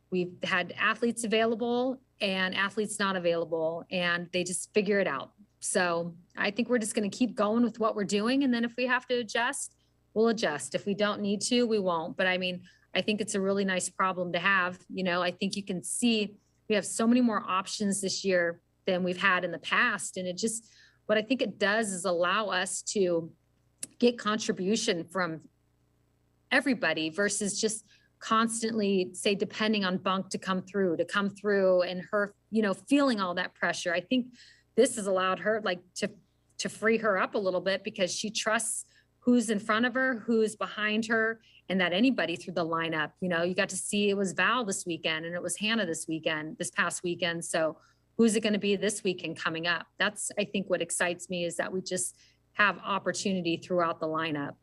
we've had athletes available and athletes not available, and they just figure it out. So I think we're just going to keep going with what we're doing. And then if we have to adjust, we'll adjust. If we don't need to, we won't. But I think it's a really nice problem to have. I think you can see we have so many more options this year than we've had in the past. And what I think it does is allow us to get contribution from everybody versus just constantly, say, depending on Bunk to come through and her, feeling all that pressure. I think this has allowed her to free her up a little bit because she trusts who's in front of her, who's behind her, and that anybody through the lineup. You got to see it was Val this weekend and it was Hannah this past weekend. So who's it going to be this weekend coming up? That's, I think, what excites me is that we just have opportunity throughout the lineup.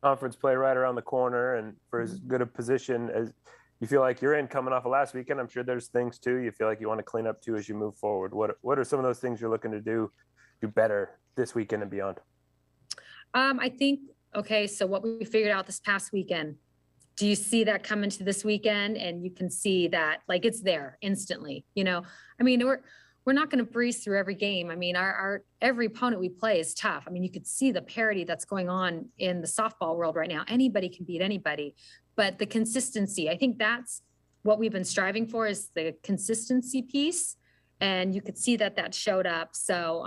Conference play right around the corner, and for as good a position as you feel like you're in coming off of last weekend, I'm sure there's things too you feel like you want to clean up too as you move forward. What are some of those things you're looking to do better this weekend and beyond? I think, okay, so what we figured out this past weekend, do you see that come into this weekend? And you can see that it's there instantly, we're not going to breeze through every game. Our every opponent we play is tough. You could see the parity that's going on in the softball world right now. Anybody can beat anybody, but the consistency, I think that's what we've been striving for, is the consistency piece. And you could see that showed up. So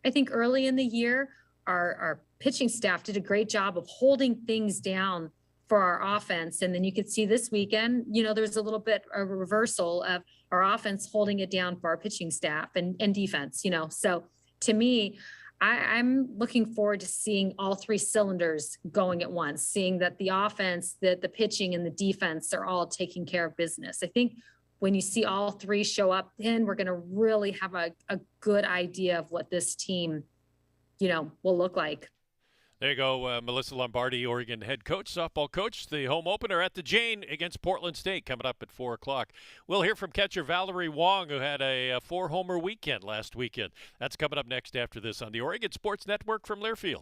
I think early in the year, our pitching staff did a great job of holding things down for our offense. And then you could see this weekend, there's a little bit of a reversal of our offense holding it down for our pitching staff and defense, So to me, I'm looking forward to seeing all three cylinders going at once, seeing that the offense, the pitching, and the defense are all taking care of business. I think when you see all three show up, then we're going to really have a good idea of what this team, will look like. There you go, Melissa Lombardi, Oregon head coach, softball coach. The home opener at the Jane against Portland State coming up at 4 o'clock. We'll hear from catcher Valerie Wong, who had a 4-homer weekend last weekend. That's coming up next after this on the Oregon Sports Network from Learfield.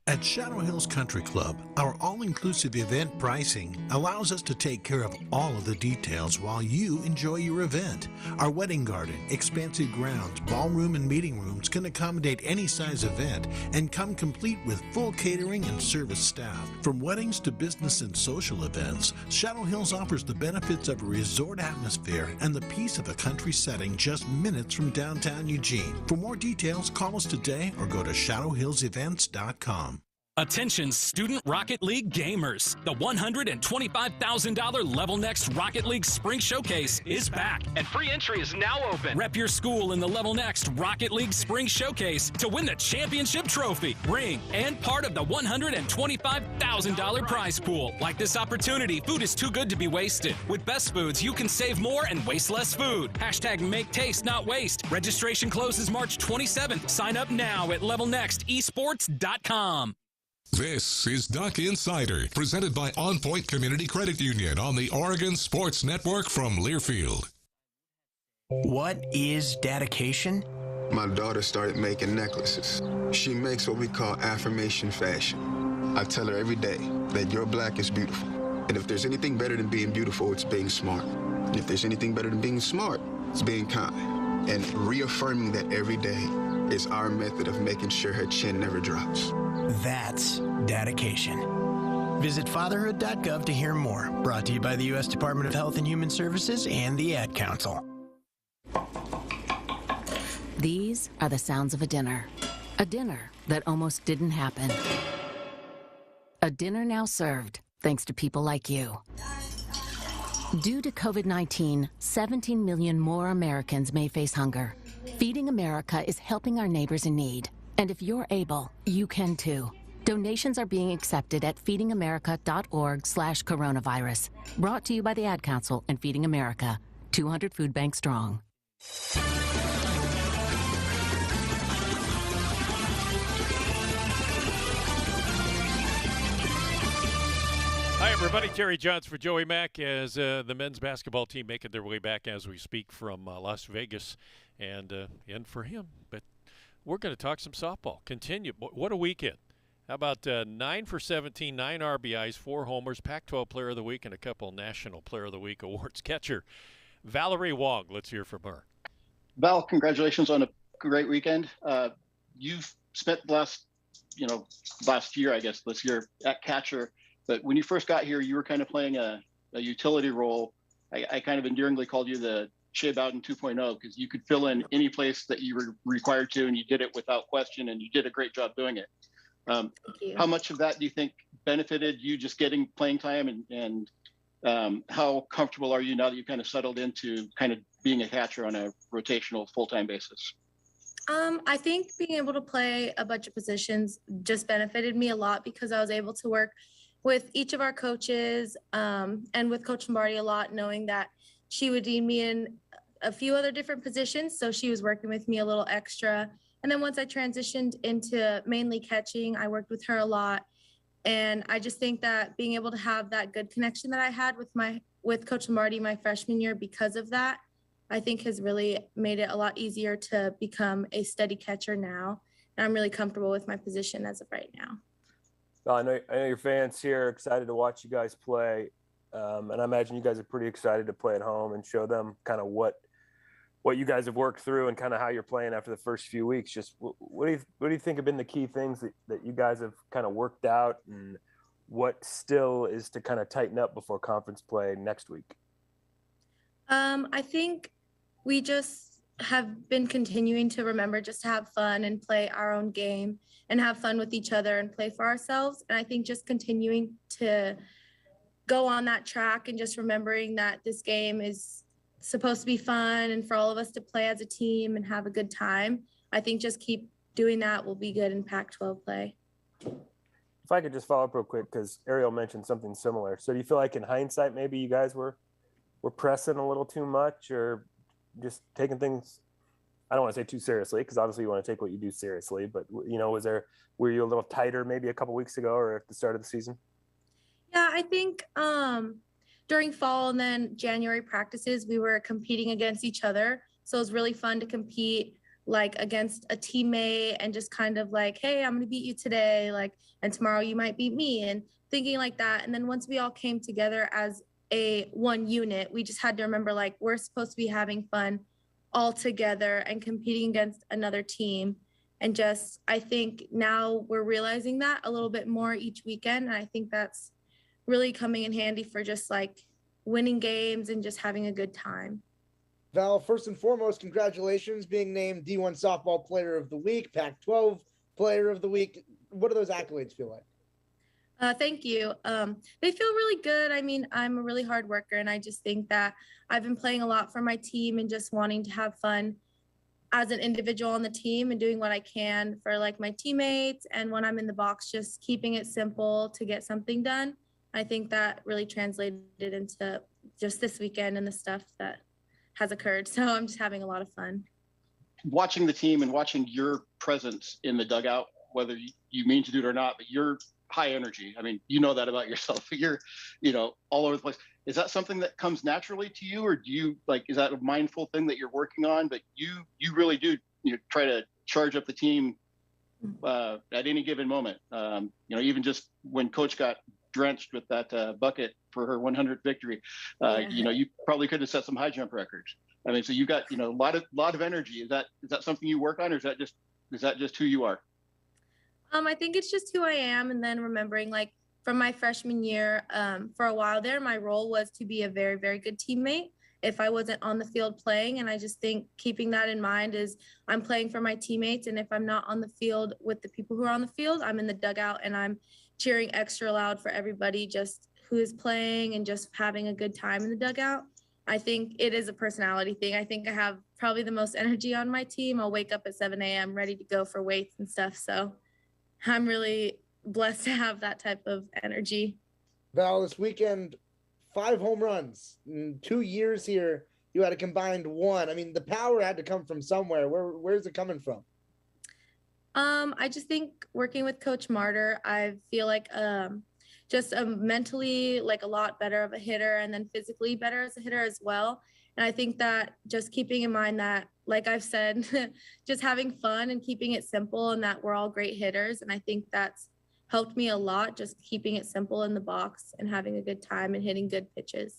At Shadow Hills Country Club, our all-inclusive event pricing allows us to take care of all of the details while you enjoy your event. Our wedding garden, expansive grounds, ballroom, and meeting rooms can accommodate any size event and come complete with full catering and service staff. From weddings to business and social events, Shadow Hills offers the benefits of a resort atmosphere and the peace of a country setting just minutes from downtown Eugene. For more details, call us today or go to shadowhillsevents.com. Attention Student Rocket League gamers. The $125,000 Level Next Rocket League Spring Showcase is back, and free entry is now open. Rep your school in the Level Next Rocket League Spring Showcase to win the championship trophy, ring, and part of the $125,000 prize pool. Like this opportunity, food is too good to be wasted. With Best Foods, you can save more and waste less food. Hashtag make taste, not waste. Registration closes March 27th. Sign up now at levelnextesports.com. This is Duck Insider, presented by On Point Community Credit Union on the Oregon Sports Network from Learfield. What is dedication? My daughter started making necklaces. She makes what we call affirmation fashion. I tell her every day that your black is beautiful. And if there's anything better than being beautiful, it's being smart. And if there's anything better than being smart, it's being kind. And reaffirming that every day is our method of making sure her chin never drops. That's dedication. Visit fatherhood.gov to hear more. Brought to you by the U.S. Department of Health and Human Services and the Ad Council. These are the sounds of a dinner. A dinner that almost didn't happen. A dinner now served, thanks to people like you. Due to COVID-19, 17 million more Americans may face hunger. Feeding America is helping our neighbors in need. And if you're able, you can too. Donations are being accepted at feedingamerica.org/coronavirus. Brought to you by the Ad Council and Feeding America, 200 food banks strong. Hi, everybody. Terry Johns for Joey Mack as the men's basketball team making their way back as we speak from Las Vegas and for him. But we're going to talk some softball. Continue. What a weekend. How about 9 for 17, 9 RBIs, 4 homers, Pac-12 Player of the Week, and a couple National Player of the Week awards. Catcher Valerie Wong. Let's hear from her. Val, congratulations on a great weekend. You've spent last year, I guess, this year at catcher. But when you first got here, you were kind of playing a utility role. I kind of endearingly called you the Shea Bowden 2.0 because you could fill in any place that you were required to, and you did it without question, and you did a great job doing it. How much of that do you think benefited you just getting playing time, and how comfortable are you now that you've kind of settled into kind of being a catcher on a rotational full-time basis? I think being able to play a bunch of positions just benefited me a lot because I was able to work with each of our coaches and with Coach Lombardi a lot, knowing that she would need me in a few other different positions. So she was working with me a little extra. And then once I transitioned into mainly catching, I worked with her a lot. And I just think that being able to have that good connection that I had with Coach Lombardi my freshman year because of that, I think has really made it a lot easier to become a steady catcher now. And I'm really comfortable with my position as of right now. Well, I know your fans here are excited to watch you guys play. And I imagine you guys are pretty excited to play at home and show them kind of what you guys have worked through and kind of how you're playing after the first few weeks. Just what do you think have been the key things that you guys have kind of worked out, and what still is to kind of tighten up before conference play next week? I think we just have been continuing to remember just to have fun and play our own game and have fun with each other and play for ourselves. And I think just continuing to go on that track and just remembering that this game is supposed to be fun and for all of us to play as a team and have a good time. I think just keep doing that will be good in Pac-12 play. If I could just follow up real quick, because Ariel mentioned something similar. So do you feel like in hindsight, maybe you guys were pressing a little too much or just taking things I don't want to say too seriously, because obviously you want to take what you do seriously, but were you a little tighter maybe a couple weeks ago or at the start of the season? Yeah, I think during fall and then January practices, we were competing against each other. So it was really fun to compete like against a teammate and just kind of like, hey, I'm going to beat you today. Like, and tomorrow you might beat me, and thinking like that. And then once we all came together as a one unit, we just had to remember, like, we're supposed to be having fun all together and competing against another team. And just, I think now we're realizing that a little bit more each weekend. And I think that's really coming in handy for just like winning games and just having a good time. Val, first and foremost, congratulations being named D1 Softball Player of the Week, Pac-12 Player of the Week. What do those accolades feel like? Thank you. They feel really good. I mean, I'm a really hard worker, and I just think that I've been playing a lot for my team and just wanting to have fun as an individual on the team and doing what I can for like my teammates. And when I'm in the box, just keeping it simple to get something done. I think that really translated into just this weekend and the stuff that has occurred. So I'm just having a lot of fun. Watching the team and watching your presence in the dugout, whether you mean to do it or not, but you're high energy. I mean, you know that about yourself. You're, all over the place. Is that something that comes naturally to you, or do you is that a mindful thing that you're working on? But you really do, try to charge up the team at any given moment. Even just when Coach got drenched with that bucket for her 100th victory, you probably could have set some high jump records. I mean, so you got a lot of energy. Is that something you work on, or is that just who you are? I think it's just who I am, and then remembering like from my freshman year, for a while there, my role was to be a very, very good teammate if I wasn't on the field playing. And I just think keeping that in mind is I'm playing for my teammates, and if I'm not on the field with the people who are on the field, I'm in the dugout and I'm cheering extra loud for everybody just who is playing and just having a good time in the dugout. I think it is a personality thing. I think I have probably the most energy on my team. I'll wake up at 7 a.m. ready to go for weights and stuff. So I'm really blessed to have that type of energy. Val, this weekend, 5 home runs in 2 years here. You had a combined 1. I mean, the power had to come from somewhere. Where's it coming from? I just think working with Coach Martyr, I feel like just mentally like a lot better of a hitter, and then physically better as a hitter as well. And I think that just keeping in mind that, like I've said, just having fun and keeping it simple, and that we're all great hitters. And I think that's helped me a lot, just keeping it simple in the box and having a good time and hitting good pitches.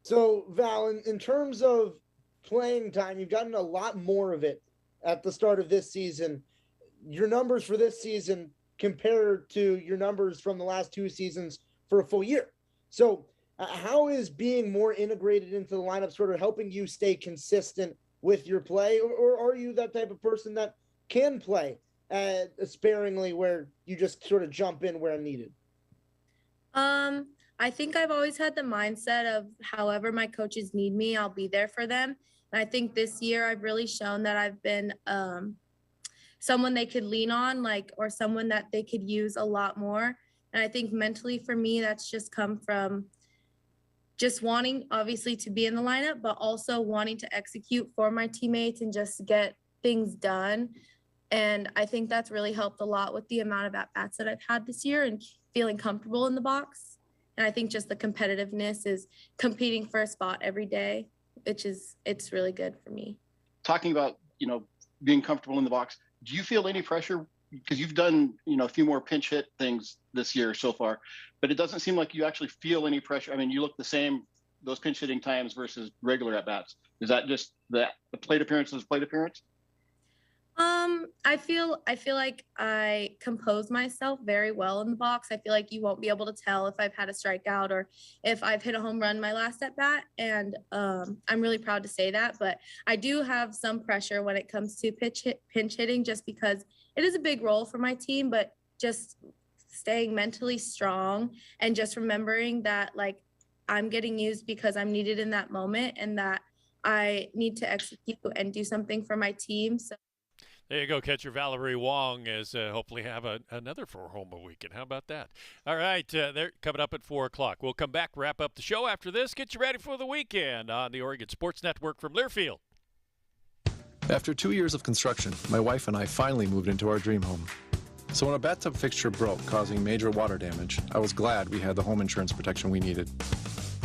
So, Val, in terms of playing time, you've gotten a lot more of it at the start of this season. Your numbers for this season compared to your numbers from the last 2 seasons for a full year. So how is being more integrated into the lineup sort of helping you stay consistent with your play? Or are you that type of person that can play sparingly where you just sort of jump in where needed? I think I've always had the mindset of however my coaches need me, I'll be there for them. And I think this year I've really shown that I've been someone they could lean on, or someone that they could use a lot more. And I think mentally for me, that's just come from just wanting, obviously, to be in the lineup, but also wanting to execute for my teammates and just get things done. And I think that's really helped a lot with the amount of at-bats that I've had this year and feeling comfortable in the box. And I think just the competitiveness is competing for a spot every day, it's really good for me. Talking about, being comfortable in the box, do you feel any pressure? Because you've done, a few more pinch hit things this year so far, but it doesn't seem like you actually feel any pressure. I mean, you look the same, those pinch hitting times versus regular at bats. Is that just the plate appearance is plate appearance? I feel like I compose myself very well in the box. I feel like you won't be able to tell if I've had a strikeout or if I've hit a home run my last at bat. And I'm really proud to say that. But I do have some pressure when it comes to pinch hitting, just because it is a big role for my team. But just staying mentally strong and just remembering that I'm getting used because I'm needed in that moment, and that I need to execute and do something for my team. So. There you go, catcher Valerie Wong, as hopefully have another 4-homer weekend. How about that? All right, they're coming up at 4 o'clock. We'll come back, wrap up the show after this, get you ready for the weekend on the Oregon Sports Network from Learfield. After 2 years of construction, my wife and I finally moved into our dream home. So when a bathtub fixture broke, causing major water damage, I was glad we had the home insurance protection we needed.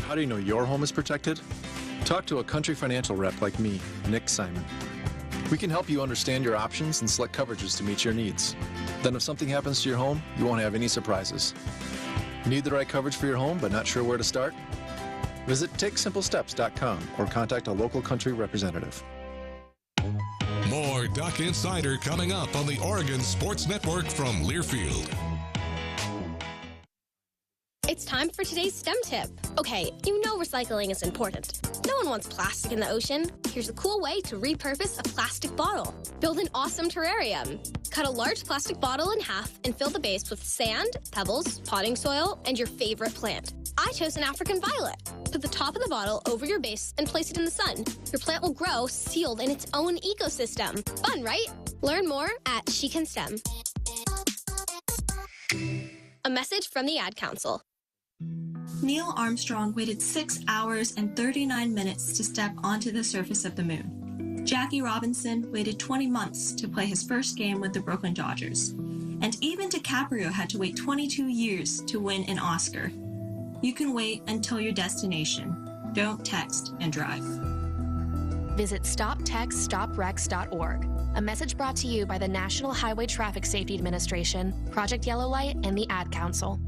How do you know your home is protected? Talk to a Country Financial rep like me, Nick Simon. We can help you understand your options and select coverages to meet your needs. Then if something happens to your home, you won't have any surprises. Need the right coverage for your home but not sure where to start? Visit TakeSimpleSteps.com or contact a local Country representative. More Duck Insider coming up on the Oregon Sports Network from Learfield. It's time for today's STEM tip. Okay, you know recycling is important. No one wants plastic in the ocean. Here's a cool way to repurpose a plastic bottle. Build an awesome terrarium. Cut a large plastic bottle in half and fill the base with sand, pebbles, potting soil, and your favorite plant. I chose an African violet. Put the top of the bottle over your base and place it in the sun. Your plant will grow sealed in its own ecosystem. Fun, right? Learn more at She Can STEM. A message from the Ad Council. Neil Armstrong waited 6 hours and 39 minutes to step onto the surface of the moon. Jackie Robinson waited 20 months to play his first game with the Brooklyn Dodgers. And even DiCaprio had to wait 22 years to win an Oscar. You can wait until your destination. Don't text and drive. Visit StopTextStopWrecks.org. A message brought to you by the National Highway Traffic Safety Administration, Project Yellow Light, and the Ad Council.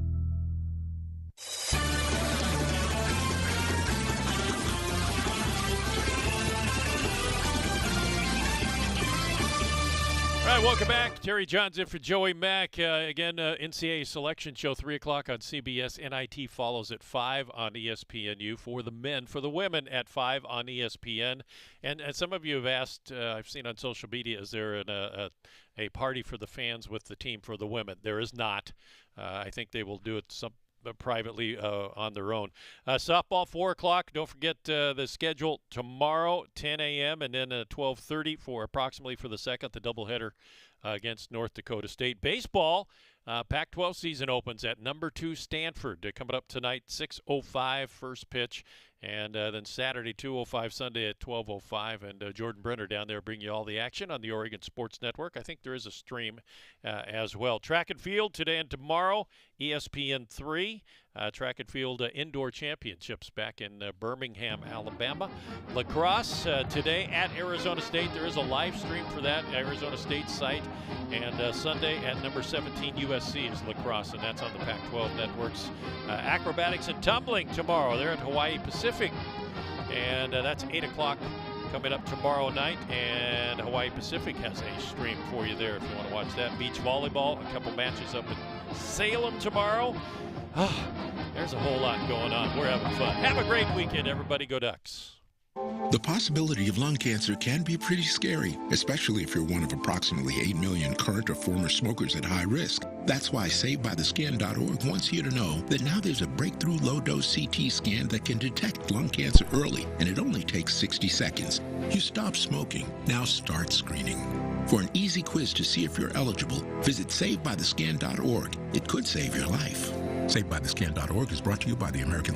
All right, welcome back. Terry Johnson for Joey Mack. Again, NCAA Selection Show, 3 o'clock on CBS. NIT follows at 5 on ESPNU for the men. For the women, at 5 on ESPN. And some of you have asked, I've seen on social media, is there a party for the fans with the team for the women? There is not. I think they will do it privately on their own. Softball, 4 o'clock. Don't forget the schedule tomorrow, 10 a.m. and then 12:30 for approximately for the second, the doubleheader against North Dakota State. Baseball, Pac-12 season opens at number 2 Stanford. Coming up tonight, 6:05 first pitch. And then Saturday, 2:05, Sunday at 12:05. And Jordan Brenner down there bringing you all the action on the Oregon Sports Network. I think there is a stream as well. Track and field today and tomorrow, ESPN3. Track and field indoor championships back in Birmingham, Alabama. Lacrosse today at Arizona State. There is a live stream for that, Arizona State site. And Sunday at number 17 USC is lacrosse, and that's on the Pac-12 networks. Acrobatics and tumbling tomorrow. They're at Hawaii Pacific, and that's 8 o'clock coming up tomorrow night. And Hawaii Pacific has a stream for you there if you want to watch that. Beach volleyball, a couple matches up in Salem tomorrow. There's a whole lot going on. We're having fun. Have a great weekend, everybody. Go Ducks. The possibility of lung cancer can be pretty scary, especially if you're one of approximately 8 million current or former smokers at high risk. That's why SaveByTheScan.org wants you to know that now there's a breakthrough low-dose CT scan that can detect lung cancer early, and it only takes 60 seconds. You stop smoking, now start screening. For an easy quiz to see if you're eligible, visit SaveByTheScan.org. It could save your life. SaveByTheScan.org is brought to you by the American Lung